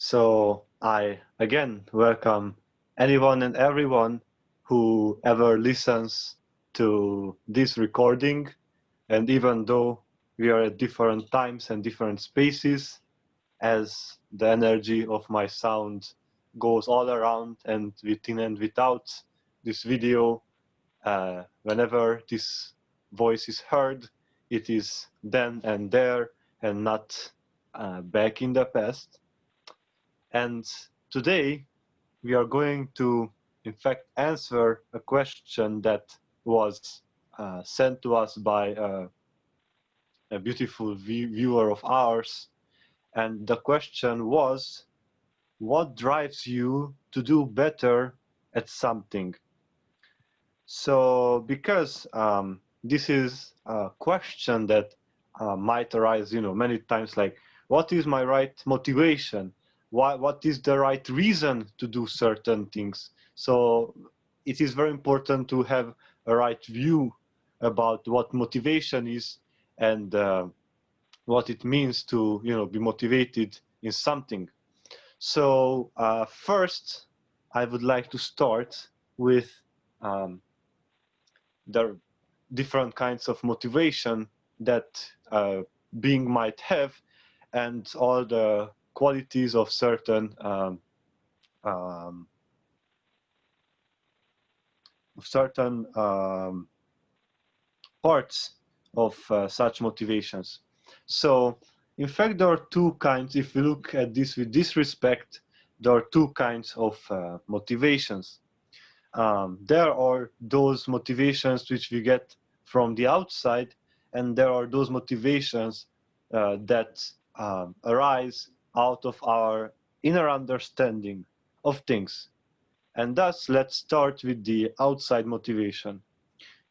So I again welcome anyone and everyone who ever listens to this recording. And even though we are at different times and different spaces, as the energy of my sound goes all around and within and without this video, whenever this voice is heard, it is then and there and not back in the past. And today we are going to, in fact, answer a question that was sent to us by a beautiful viewer of ours. And the question was, what drives you to do better at something? So because this is a question that might arise, many times, like, what is my right motivation? What is the right reason to do certain things? So it is very important to have a right view about what motivation is and what it means to, be motivated in something. So first, I would like to start with the different kinds of motivation that being might have, and all the qualities of certain um, parts of such motivations. So in fact, there are two kinds. If we look at this with this respect, there are two kinds of motivations. There are those motivations which we get from the outside, and there are those motivations that arise out of our inner understanding of things. And thus, let's start with the outside motivation.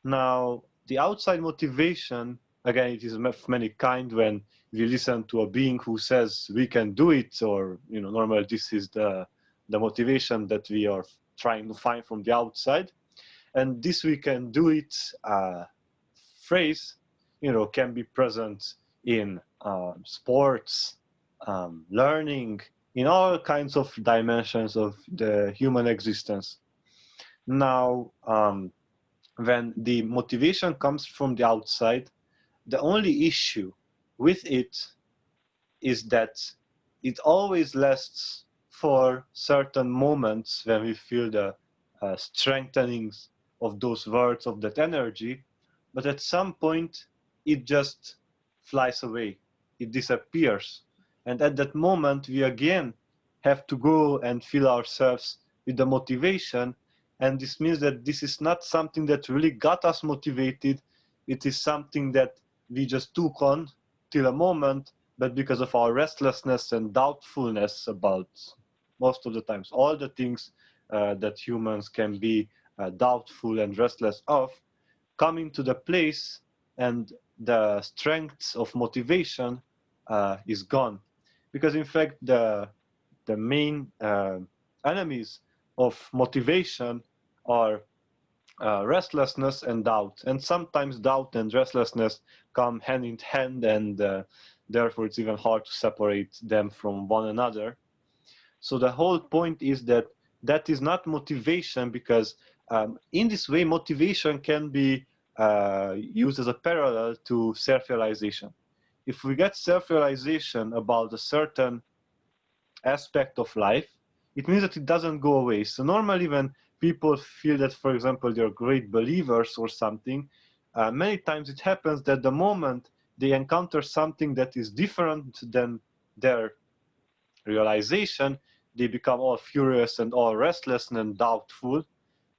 Now, the outside motivation, again, it is of many kind. When we listen to a being who says we can do it, or normally this is the motivation that we are trying to find from the outside. And this we can do it phrase, can be present in sports, learning, in all kinds of dimensions of the human existence. Now, when the motivation comes from the outside, the only issue with it is that it always lasts for certain moments when we feel the strengthenings of those words, of that energy, but at some point it just flies away, it disappears. And at that moment we again have to go and fill ourselves with the motivation. And this means that this is not something that really got us motivated, it is something that we just took on till a moment, but because of our restlessness and doubtfulness about, most of the times, all the things that humans can be doubtful and restless of, coming to the place, and the strength of motivation is gone. Because in fact, the main enemies of motivation are restlessness and doubt. And sometimes doubt and restlessness come hand in hand, and therefore it's even hard to separate them from one another. So the whole point is that that is not motivation, because in this way motivation can be used as a parallel to self-realization. If we get self-realization about a certain aspect of life, it means that it doesn't go away. So normally when people feel that, for example, they're great believers or something, many times it happens that the moment they encounter something that is different than their realization, they become all furious and all restless and doubtful.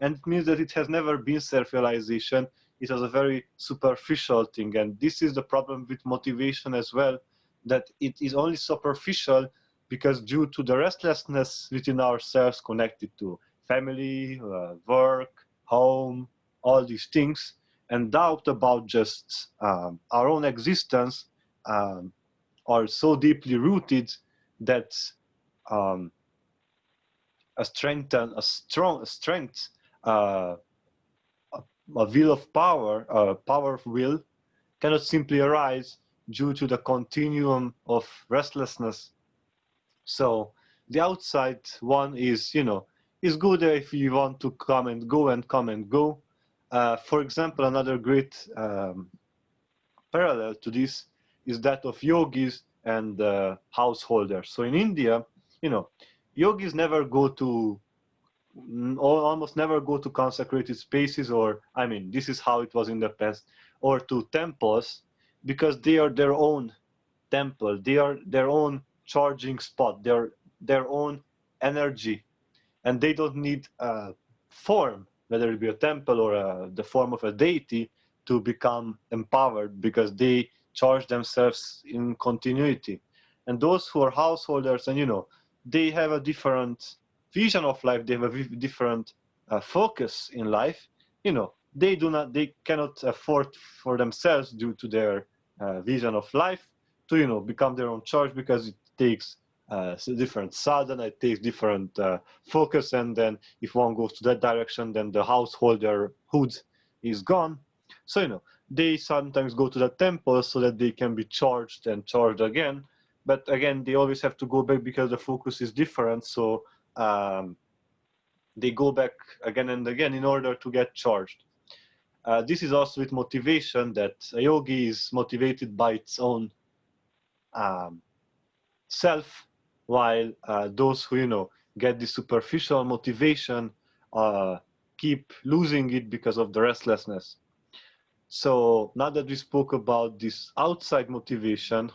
And it means that it has never been self-realization. It was a very superficial thing. And this is the problem with motivation as well, that it is only superficial because due to the restlessness within ourselves connected to family, work, home, all these things, and doubt about just our own existence are so deeply rooted that um, a strength, uh, a will of power, a power of will, cannot simply arise due to the continuum of restlessness. So The outside one is, is good if you want to come and go and come and go. For example, another great parallel to this is that of yogis and householders. So in India, yogis never go to, almost never go to consecrated spaces, or I mean, this is how it was in the past, or to temples, because they are their own temple. They are their own charging spot. They're their own energy, and they don't need a form, whether it be a temple or the form of a deity, to become empowered, because they charge themselves in continuity. And those who are householders, and they have a different vision of life, they have a different focus in life. They cannot afford for themselves, due to their vision of life, to become their own charge, because it takes different sadhana, it takes different focus, and then if one goes to that direction, then the householderhood is gone. So they sometimes go to the temple so that they can be charged and charged again, but again they always have to go back because the focus is different. So they go back again and again in order to get charged. This is also with motivation, that a yogi is motivated by its own self, while those who get the superficial motivation keep losing it because of the restlessness. So now that we spoke about this outside motivation,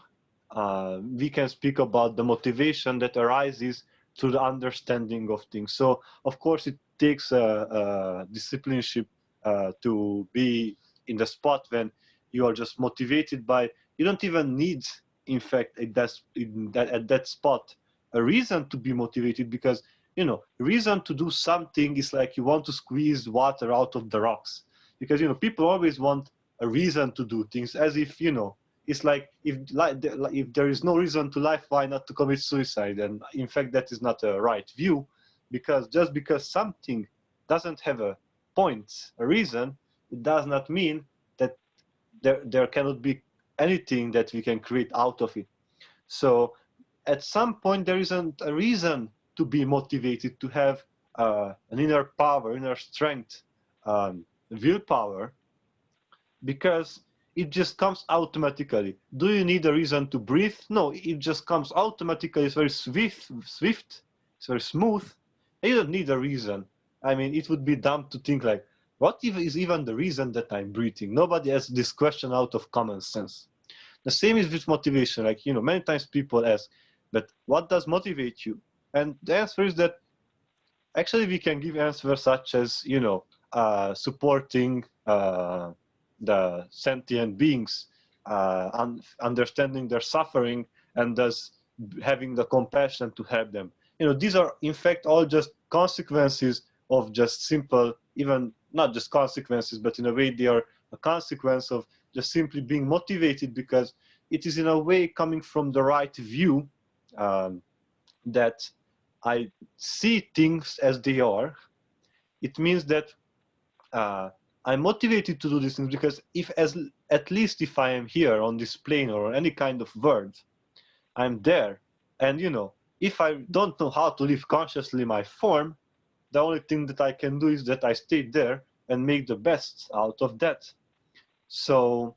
we can speak about the motivation that arises through the understanding of things. So of course it takes a discipleship to be in the spot when you are just motivated by, you don't even need, in fact, at that spot, a reason to be motivated, because reason to do something is like you want to squeeze water out of the rocks, because people always want a reason to do things, as if it's like, if there is no reason to life, why not to commit suicide? And in fact that is not a right view, because just because something doesn't have a point, a reason, it does not mean that there cannot be anything that we can create out of it. So at some point there isn't a reason to be motivated, to have an inner power, inner strength, willpower, because it just comes automatically. Do you need a reason to breathe? No, it just comes automatically. It's very swift, it's very smooth. And you don't need a reason. I mean, it would be dumb to think like, what is even the reason that I'm breathing? Nobody asks this question out of common sense. The same is with motivation. Like, many times people ask, but what does motivate you? And the answer is that actually we can give answers such as, supporting the sentient beings, understanding their suffering, and thus having the compassion to help them. These are in fact all just consequences of just simple, even not just consequences, but in a way they are a consequence of just simply being motivated, because it is in a way coming from the right view, that I see things as they are. It means that I'm motivated to do these things because at least if I am here on this plane or any kind of world, I'm there. And if I don't know how to live consciously my form, the only thing that I can do is that I stay there and make the best out of that. So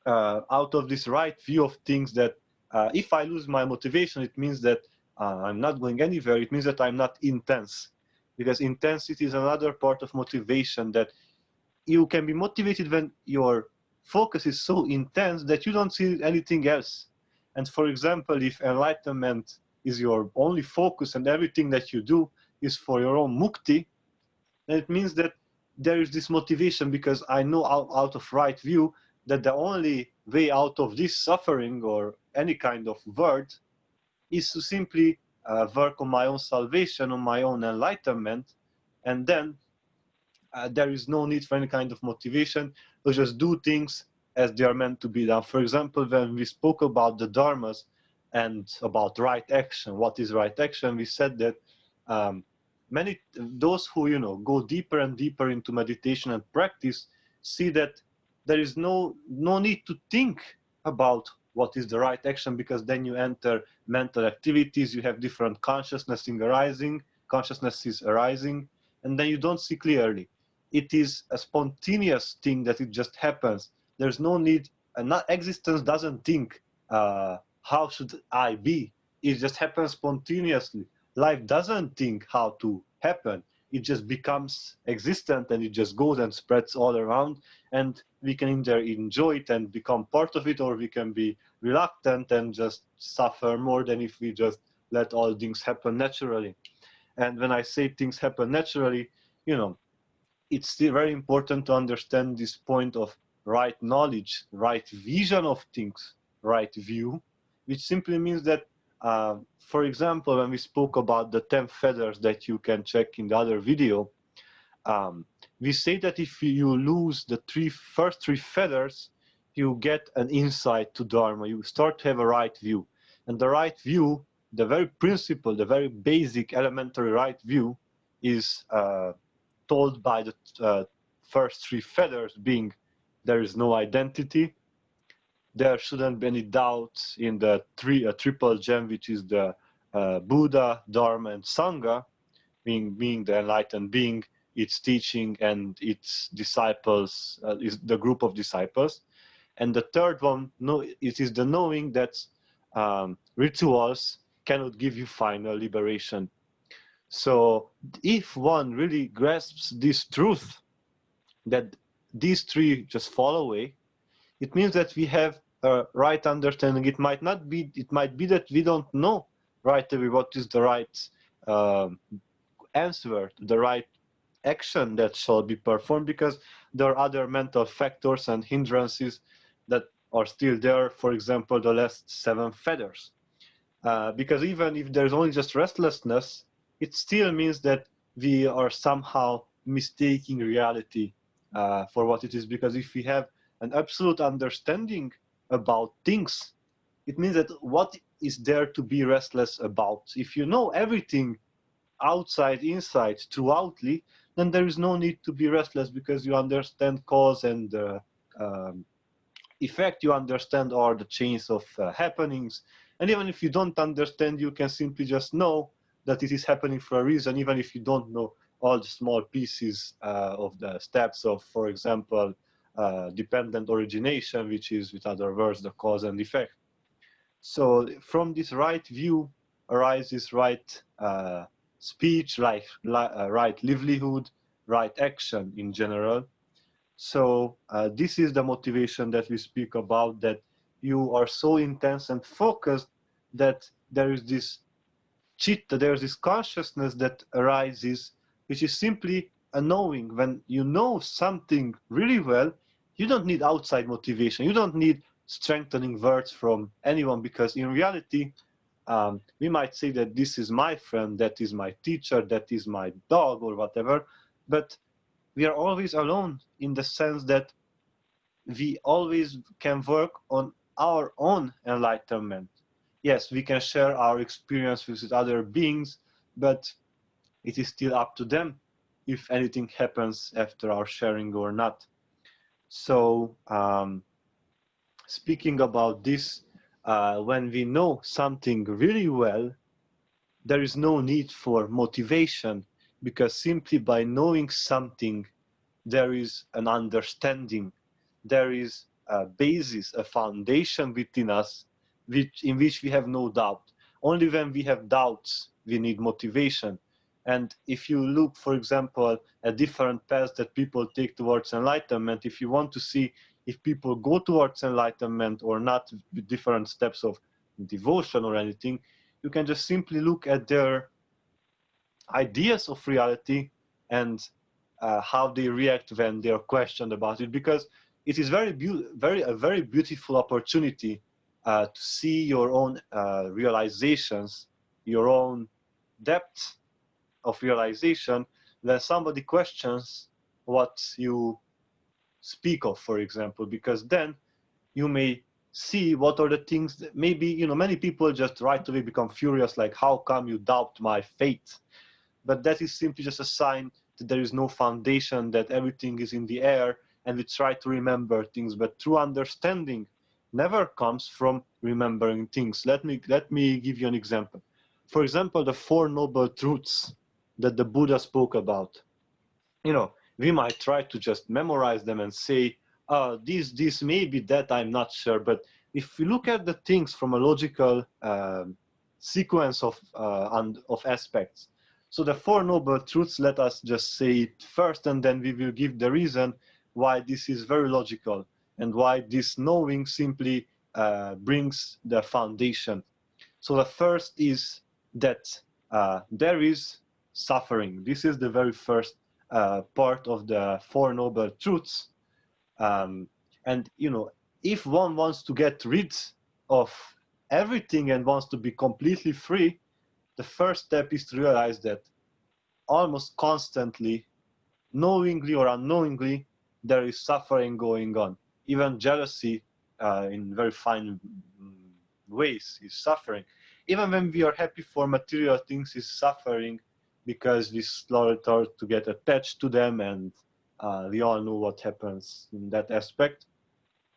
out of this right view of things, that if I lose my motivation, it means that I'm not going anywhere. It means that I'm not intense, because intensity is another part of motivation, that you can be motivated when your focus is so intense that you don't see anything else. And for example, if enlightenment is your only focus and everything that you do is for your own mukti, then it means that there is this motivation, because I know out of right view that the only way out of this suffering or any kind of world is to simply work on my own salvation, on my own enlightenment, and then there is no need for any kind of motivation to just do things as they are meant to be done. For example, when we spoke about the dharmas and about right action, what is right action, we said that those who go deeper and deeper into meditation and practice see that there is no need to think about what is the right action, because then you enter mental activities, you have different consciousnesses arising, and then you don't see clearly. It is a spontaneous thing that it just happens. There's no need, existence doesn't think, how should I be? It just happens spontaneously. Life doesn't think how to happen. It just becomes existent, and it just goes and spreads all around, and we can either enjoy it and become part of it, or we can be reluctant and just suffer more than if we just let all things happen naturally. And when I say things happen naturally, you know, it's still very important to understand this point of right knowledge, right vision of things, right view, which simply means that, for example, when we spoke about the 10 feathers that you can check in the other video, we say that if you lose the first three feathers, you get an insight to Dharma. You start to have a right view. And the right view, the very principle, the very basic elementary right view is told by the first three feathers being, there is no identity, there shouldn't be any doubt in the triple gem, which is the Buddha, Dharma, and Sangha, being the enlightened being, its teaching, and its disciples, is the group of disciples. And the third one, it is the knowing that rituals cannot give you final liberation. So if one really grasps this truth, that these three just fall away, it means that we have a right understanding. It might be that we don't know right away what is the right answer, the right action that shall be performed, because there are other mental factors and hindrances that are still there. For example, the last 7 feathers. Because even if there's only just restlessness, it still means that we are somehow mistaking reality for what it is. Because if we have an absolute understanding about things, it means that what is there to be restless about? If you know everything outside, inside, throughoutly, then there is no need to be restless, because you understand cause and effect. You understand all the chains of happenings. And even if you don't understand, you can simply just know that it is happening for a reason, even if you don't know all the small pieces of the steps of, for example, dependent origination, which is, with other words, the cause and effect. So from this right view arises right speech, right livelihood, right action in general. So this is the motivation that we speak about, that you are so intense and focused that there is this chitta, there is this consciousness that arises, which is simply a knowing. When you know something really well, you don't need outside motivation. You don't need strengthening words from anyone, because in reality, we might say that this is my friend, that is my teacher, that is my dog, or whatever, but we are always alone, in the sense that we always can work on our own enlightenment. Yes, we can share our experience with other beings, but it is still up to them if anything happens after our sharing or not. So speaking about this, when we know something really well, there is no need for motivation, because simply by knowing something, there is an understanding, there is a basis, a foundation within us, in which we have no doubt. Only when we have doubts, we need motivation. And if you look, for example, at different paths that people take towards enlightenment, if you want to see if people go towards enlightenment or not with different steps of devotion or anything, you can just simply look at their ideas of reality and how they react when they are questioned about it, because it is a very beautiful opportunity to see your own realizations, your own depth of realization, when somebody questions what you speak of, for example, because then you may see what are the things that maybe, you know, many people just right away become furious, like, how come you doubt my faith? But that is simply just a sign that there is no foundation, that everything is in the air, and we try to remember things. But through understanding, never comes from remembering things. Let me give you an example. For example, the Four Noble Truths that the Buddha spoke about. We might try to just memorize them and say, this may be that, I'm not sure. But if we look at the things from a logical sequence of aspects, so the Four Noble Truths, let us just say it first, and then we will give the reason why this is very logical and why this knowing simply brings the foundation. So the first is that there is suffering. This is the very first part of the Four Noble Truths. And if one wants to get rid of everything and wants to be completely free, the first step is to realize that almost constantly, knowingly or unknowingly, there is suffering going on. Even jealousy in very fine ways is suffering. Even when we are happy for material things, is suffering, because we slowly start to get attached to them, and we all know what happens in that aspect.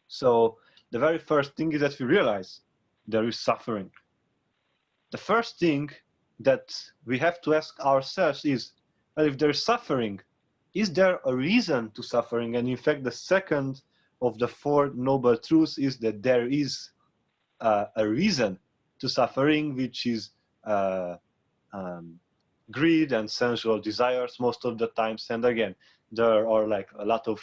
So the very first thing is that we realize there is suffering. The first thing that we have to ask ourselves is, well, if there is suffering, is there a reason to suffering? And in fact, the second of the Four Noble Truths is that there is a reason to suffering, which is greed and sensual desires most of the times. And again, there are like a lot of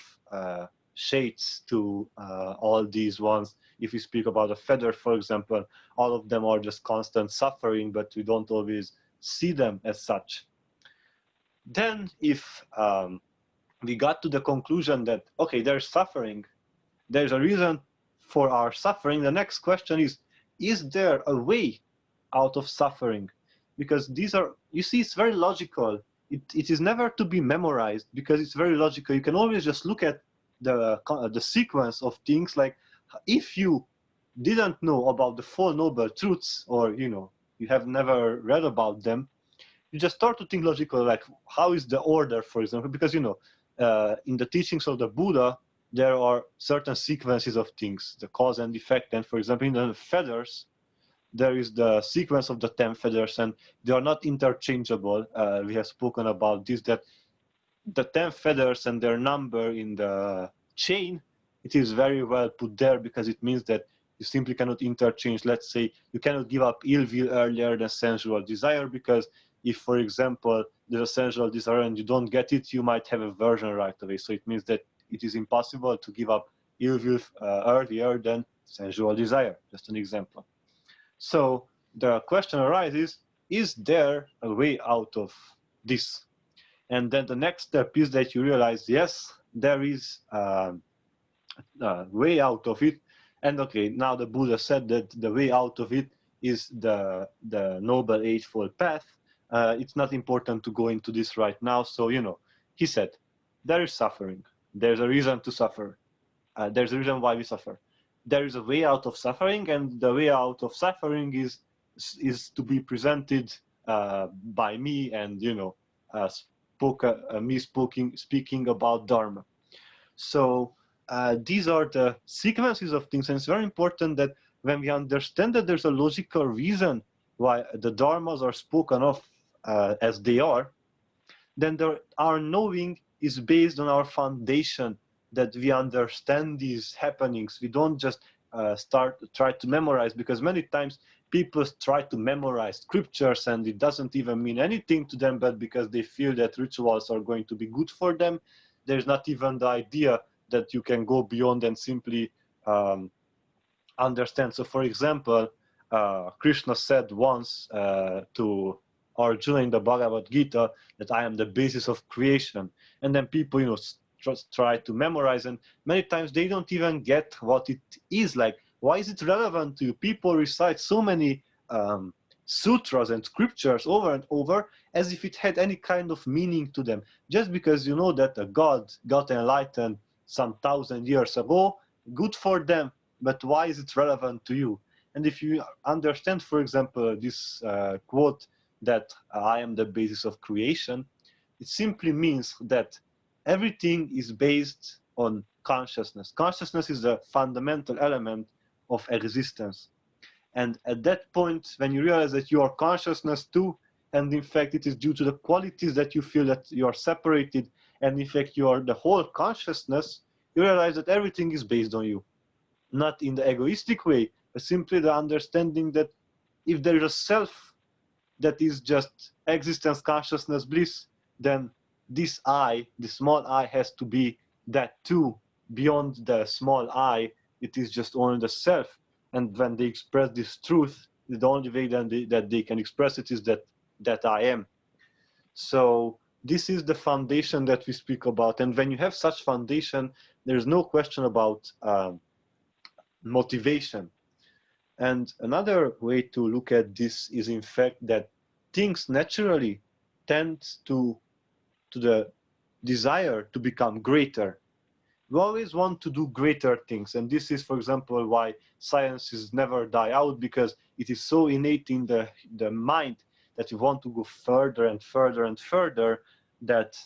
shades to all these ones. If we speak about a feather, for example, all of them are just constant suffering, but we don't always see them as such. Then if we got to the conclusion that, okay, there's suffering, there's a reason for our suffering, the next question is there a way out of suffering? Because these are, you see, it's very logical. It is never to be memorized, because it's very logical. You can always just look at the sequence of things. Like, if you didn't know about the Four Noble Truths, or you have never read about them, you just start to think logically, like, how is the order, for example? Because in the teachings of the Buddha, there are certain sequences of things, the cause and effect. And for example, in the feathers, there is the sequence of the 10 feathers, and they are not interchangeable. We have spoken about this, that the 10 feathers and their number in the chain, it is very well put there, because it means that you simply cannot interchange. Let's say you cannot give up ill will earlier than sensual desire, because if, for example, there's a sensual desire and you don't get it, you might have aversion right away. So it means that it is impossible to give up ill will earlier than sensual desire. Just an example. So the question arises, is there a way out of this? And then the next step is that you realize, yes, there is a way out of it. And okay, now the Buddha said that the way out of it is the Noble Eightfold Path. It's not important to go into this right now. So, he said, there is suffering. There's a reason to suffer. There's a reason why we suffer. There is a way out of suffering, and the way out of suffering is to be presented by me, and me speaking about Dharma. So these are the sequences of things, and it's very important that when we understand that there's a logical reason why the Dharmas are spoken of as they are, then our knowing is based on our foundation, that we understand these happenings. We don't just try to memorize, because many times people try to memorize scriptures and it doesn't even mean anything to them, but because they feel that rituals are going to be good for them, there's not even the idea that you can go beyond and simply understand. So for example, Krishna said once to Arjuna in the Bhagavad Gita that I am the basis of creation. And then people, try to memorize, and many times they don't even get what it is. Like, why is it relevant to you? People recite so many sutras and scriptures over and over as if it had any kind of meaning to them. Just because you know that a god got enlightened some 1,000 years ago, good for them, but why is it relevant to you? And if you understand, for example, this quote that I am the basis of creation, it simply means that everything is based on consciousness. Consciousness is a fundamental element of existence. And at that point, when you realize that you are consciousness too, and in fact it is due to the qualities that you feel that you are separated, and in fact you are the whole consciousness, you realize that everything is based on you. Not in the egoistic way, but simply the understanding that if there is a self that is just existence, consciousness, bliss, then this I, the small I, has to be that too. Beyond the small I, it is just only the self. And when they express this truth, the only way that they can express it is that I am. So this is the foundation that we speak about. And when you have such foundation, there's no question about motivation. And another way to look at this is in fact that things naturally tend to the desire to become greater. We always want to do greater things, and this is, for example, why sciences never die out, because it is so innate in the mind that you want to go further and further and further, that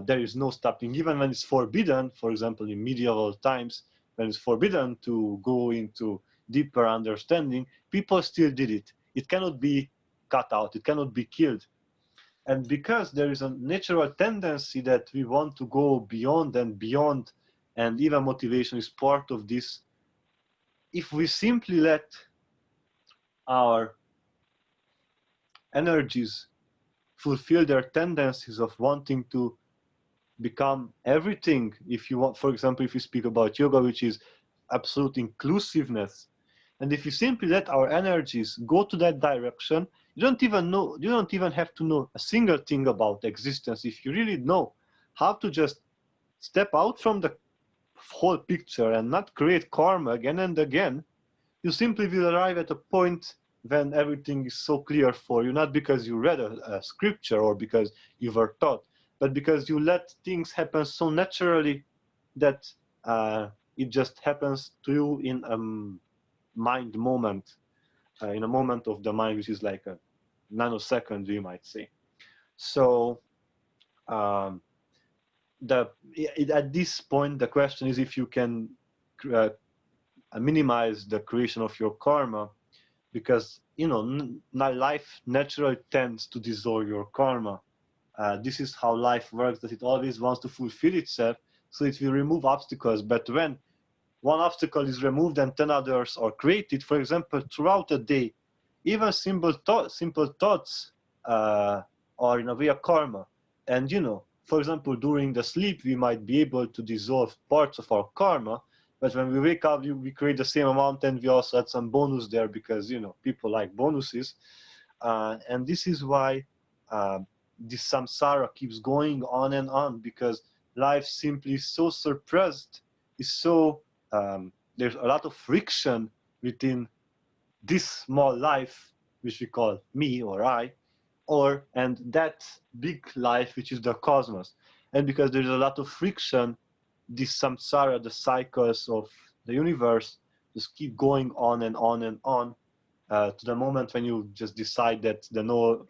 there is no stopping. Even when it's forbidden, for example, in medieval times, when it's forbidden to go into deeper understanding, people still did it. It cannot be cut out, it cannot be killed. And because there is a natural tendency that we want to go beyond and beyond, and even motivation is part of this, if we simply let our energies fulfill their tendencies of wanting to become everything, if you want, for example, if you speak about yoga, which is absolute inclusiveness, and if you simply let our energies go to that direction, you don't even have to know a single thing about existence. If you really know how to just step out from the whole picture and not create karma again and again, you simply will arrive at a point when everything is so clear for you, not because you read a scripture or because you were taught, but because you let things happen so naturally that it just happens to you in a mind moment, in a moment of the mind, which is like a nanosecond, you might say. So at this point, the question is if you can minimize the creation of your karma, because life naturally tends to dissolve your karma. This is how life works, that it always wants to fulfill itself, so it will remove obstacles. But when one obstacle is removed and 10 others are created, for example, throughout a day, even simple thoughts are in a way a karma. And for example, during the sleep, we might be able to dissolve parts of our karma, but when we wake up, we create the same amount, and we also add some bonus there, because people like bonuses. And this is why this samsara keeps going on and on, because life simply is so suppressed, is so there's a lot of friction within this small life, which we call me or I, and that big life, which is the cosmos. And because there's a lot of friction, this samsara, the cycles of the universe, just keep going on and on and on, to the moment when you just decide that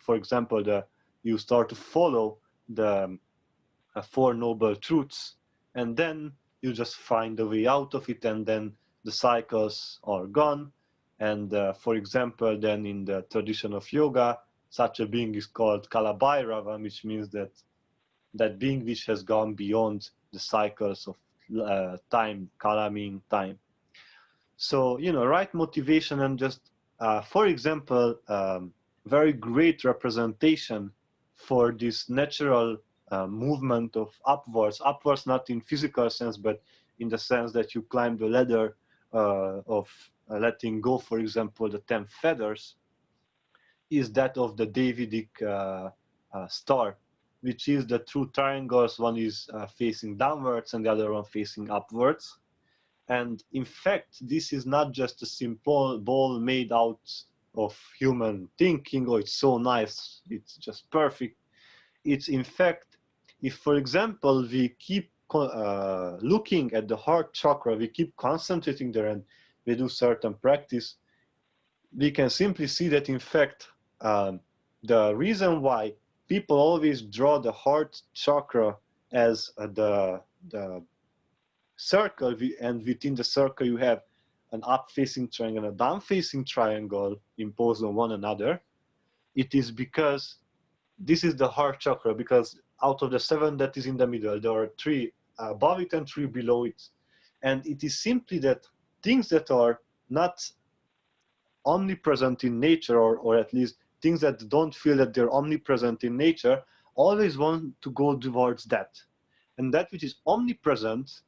for example, you start to follow the Four Noble Truths, and then you just find a way out of it, and then the cycles are gone. And for example, then in the tradition of yoga, such a being is called Kalabhairava, which means that being which has gone beyond the cycles of time. Kala meaning time. So right motivation, and just for example, very great representation for this natural movement of upwards not in physical sense, but in the sense that you climb the ladder of letting go, for example, the 10 feathers, is that of the Davidic star, which is the two triangles. One is facing downwards and the other one facing upwards. And in fact, this is not just a simple ball made out of human thinking, oh, it's so nice, it's just perfect. It's in fact, if, for example, we keep looking at the heart chakra, we keep concentrating there, and we do certain practice, we can simply see that, in fact, the reason why people always draw the heart chakra as the circle, and within the circle you have an up-facing triangle and a down-facing triangle imposed on one another, it is because this is the heart chakra, because out of the 7 that is in the middle, there are 3 above it and 3 below it. And it is simply that things that are not omnipresent in nature, or at least things that don't feel that they're omnipresent in nature, always want to go towards that. And that which is omnipresent,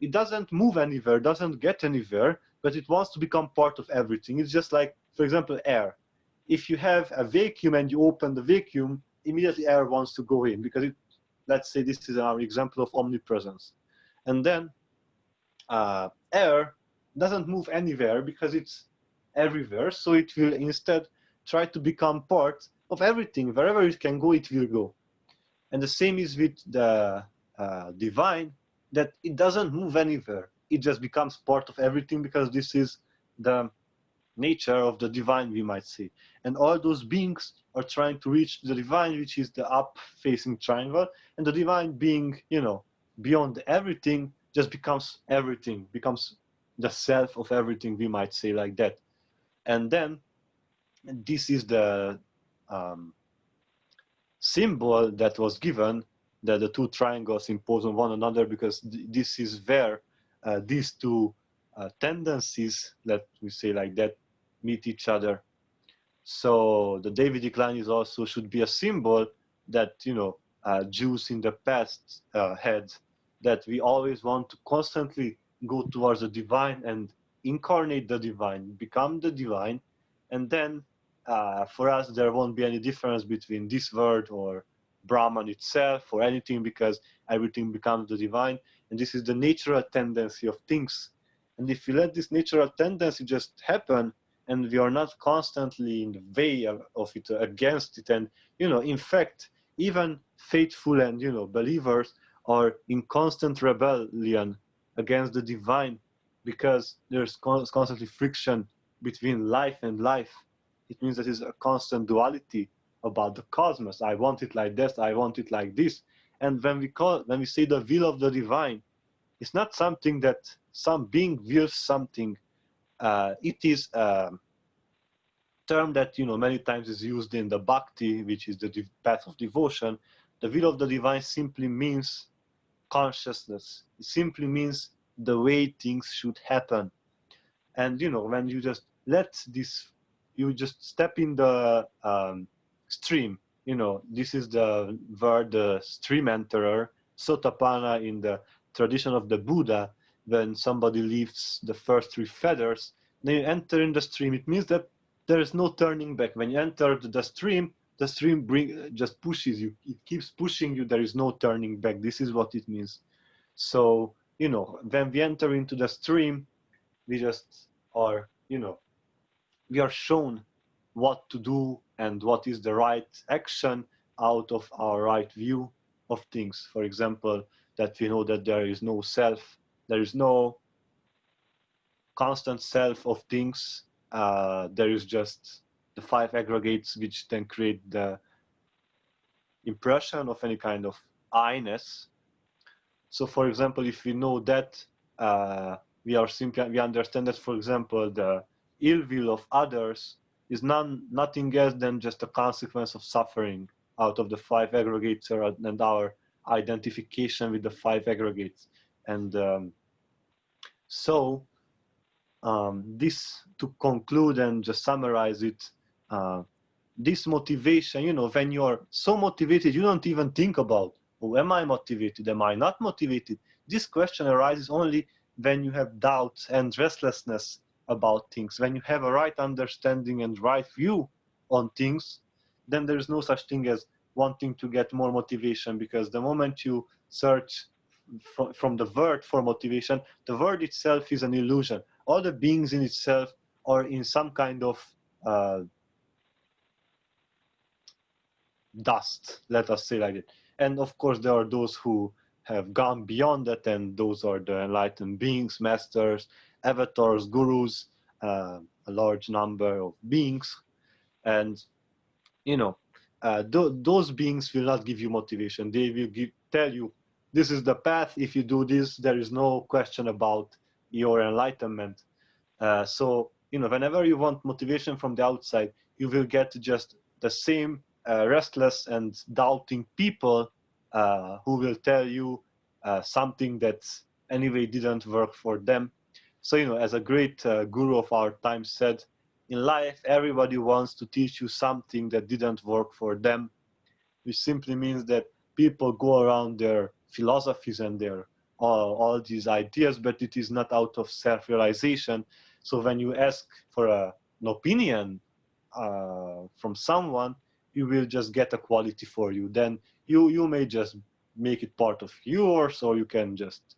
it doesn't move anywhere, doesn't get anywhere, but it wants to become part of everything. It's just like, for example, air. If you have a vacuum and you open the vacuum, immediately air wants to go in, because let's say this is our example of omnipresence. And then air doesn't move anywhere because it's everywhere, so it will instead try to become part of everything. Wherever it can go, it will go. And the same is with the divine, that it doesn't move anywhere. It just becomes part of everything, because this is the nature of the divine, we might say. And all those beings are trying to reach the divine, which is the up-facing triangle. And the divine being, beyond everything, just becomes everything, becomes the self of everything, we might say like that. And then this is the symbol that was given, that the 2 triangles impose on one another, because this is where these 2 tendencies, let me say like that, meet each other. So the Davidic line is also should be a symbol that Jews in the past had, that we always want to constantly go towards the divine and incarnate the divine, become the divine, and then for us there won't be any difference between this word or Brahman itself or anything, because everything becomes the divine. And this is the natural tendency of things. And if we let this natural tendency just happen, and we are not constantly in the way of it, against it, and in fact, even faithful and believers are in constant rebellion against the divine, because there's constantly friction between life and life. It means that there's a constant duality about the cosmos. I want it like this, I want it like this. And when we say the will of the divine, it's not something that some being wills something. It is a term that many times is used in the bhakti, which is the path of devotion. The will of the divine simply means consciousness. It simply means the way things should happen. And when you just let this, you just step in the stream. This is the word, the stream enterer, Sotapanna in the tradition of the Buddha. When somebody leaves the first 3 feathers, then you enter in the stream. It means that there is no turning back. When you enter the stream just pushes you. It keeps pushing you. There is no turning back. This is what it means. So, when we enter into the stream, we just are, we are shown what to do and what is the right action out of our right view of things. For example, that we know that there is no self, there is no constant self of things. There is just the 5 aggregates, which then create the impression of any kind of I-ness. So, for example, if we know that, we understand that, for example, the ill will of others is nothing else than just a consequence of suffering out of the 5 aggregates and our identification with the 5 aggregates. And so this, to conclude and just summarize it, this motivation, when you're so motivated, you don't even think about, oh, am I motivated? Am I not motivated? This question arises only when you have doubts and restlessness about things. When you have a right understanding and right view on things, then there is no such thing as wanting to get more motivation, because the moment you search from the word for motivation, the word itself is an illusion. All the beings in itself are in some kind of dust, let us say like it. And of course, there are those who have gone beyond that, and those are the enlightened beings, masters, avatars, gurus, a large number of beings. And those beings will not give you motivation. They will tell you, this is the path. If you do this, there is no question about your enlightenment. So, whenever you want motivation from the outside, you will get just the same restless and doubting people who will tell you something that anyway didn't work for them. So, as a great guru of our time said, in life, everybody wants to teach you something that didn't work for them, which simply means that people go around their philosophies and their all these ideas, but it is not out of self-realization. So when you ask for an opinion from someone, you will just get a quality for you. Then you may just make it part of yours, or you can just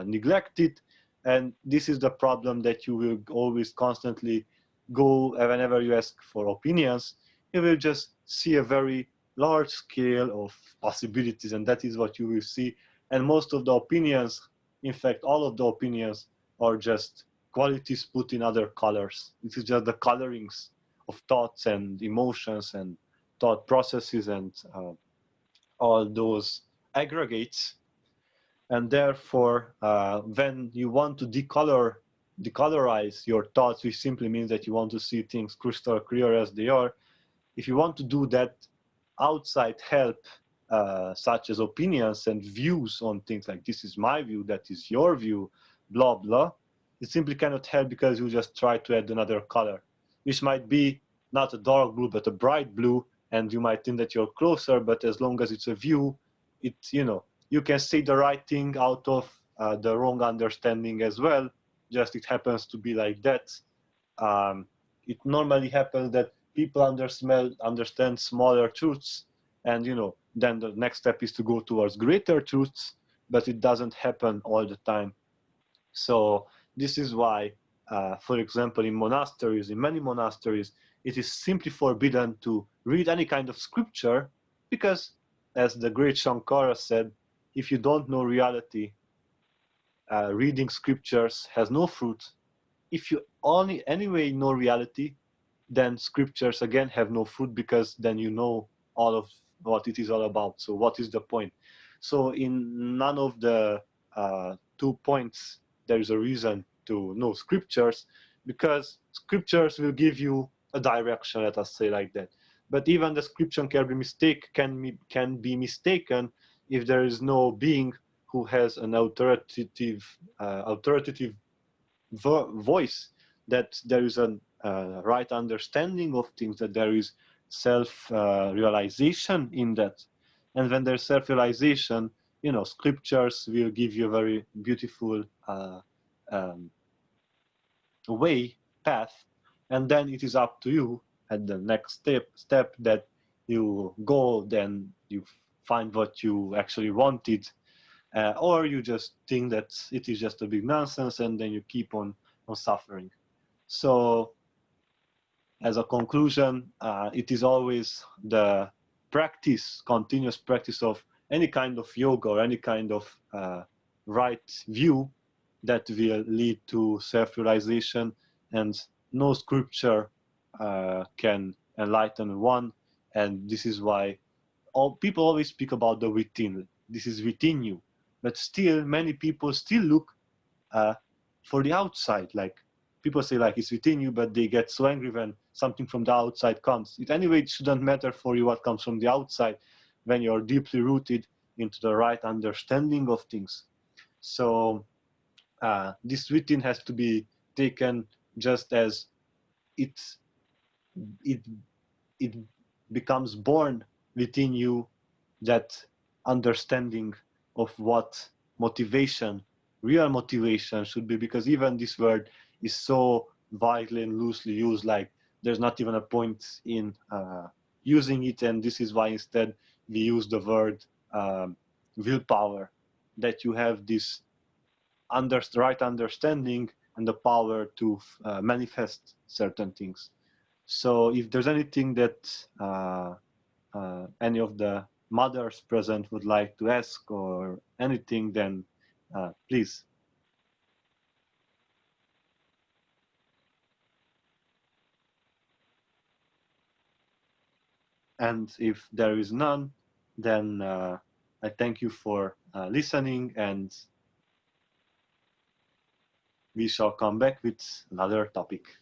neglect it. And this is the problem, that you will always constantly go, whenever you ask for opinions, you will just see a very large scale of possibilities, and that is what you will see. And most of the opinions, in fact all of the opinions, are just qualities put in other colors. This is just the colorings of thoughts and emotions and thought processes and all those aggregates. And therefore, when you want to decolorize your thoughts, which simply means that you want to see things crystal clear as they are, if you want to do that, outside help, such as opinions and views on things like this is my view, that is your view, blah, blah, it simply cannot help, because you just try to add another color, which might be not a dark blue, but a bright blue, and you might think that you're closer, but as long as it's a view, you can say the right thing out of the wrong understanding as well. Just it happens to be like that. It normally happens that people understand smaller truths, and then the next step is to go towards greater truths, but it doesn't happen all the time. So this is why, for example, in many monasteries, it is simply forbidden to read any kind of scripture, because, as the great Shankara said, if you don't know reality, reading scriptures has no fruit. If you only anyway know reality, then scriptures again have no fruit, because then you know all of what it is all about. So what is the point? So in none of the 2 points there is a reason to know scriptures, because scriptures will give you a direction, let us say like that. But even the scripture can be mistaken if there is no being who has an authoritative voice, that there is a right understanding of things, that there is self-realization in that. And when there's self-realization, scriptures will give you a very beautiful um, path, and then it is up to you at the next step that you go, then you find what you actually wanted, or you just think that it is just a big nonsense, and then you keep on suffering. So as a conclusion, it is always the continuous practice of any kind of yoga or any kind of right view that will lead to self-realization, and no scripture can enlighten one. And this is why all people always speak about the within. This is within you, but still many people still look uh, for the outside. Like people say, like it's within you, but they get so angry when something from the outside comes. It shouldn't matter for you what comes from the outside when you're deeply rooted into the right understanding of things. So this within has to be taken just as it it it becomes born within you, that understanding of what motivation, real motivation should be, because even this word is so widely and loosely used, like there's not even a point in using it. And this is why instead we use the word willpower, that you have this right understanding and the power to manifest certain things. So if there's anything that any of the mothers present would like to ask or anything, then please. And if there is none, then I thank you for listening, and we shall come back with another topic.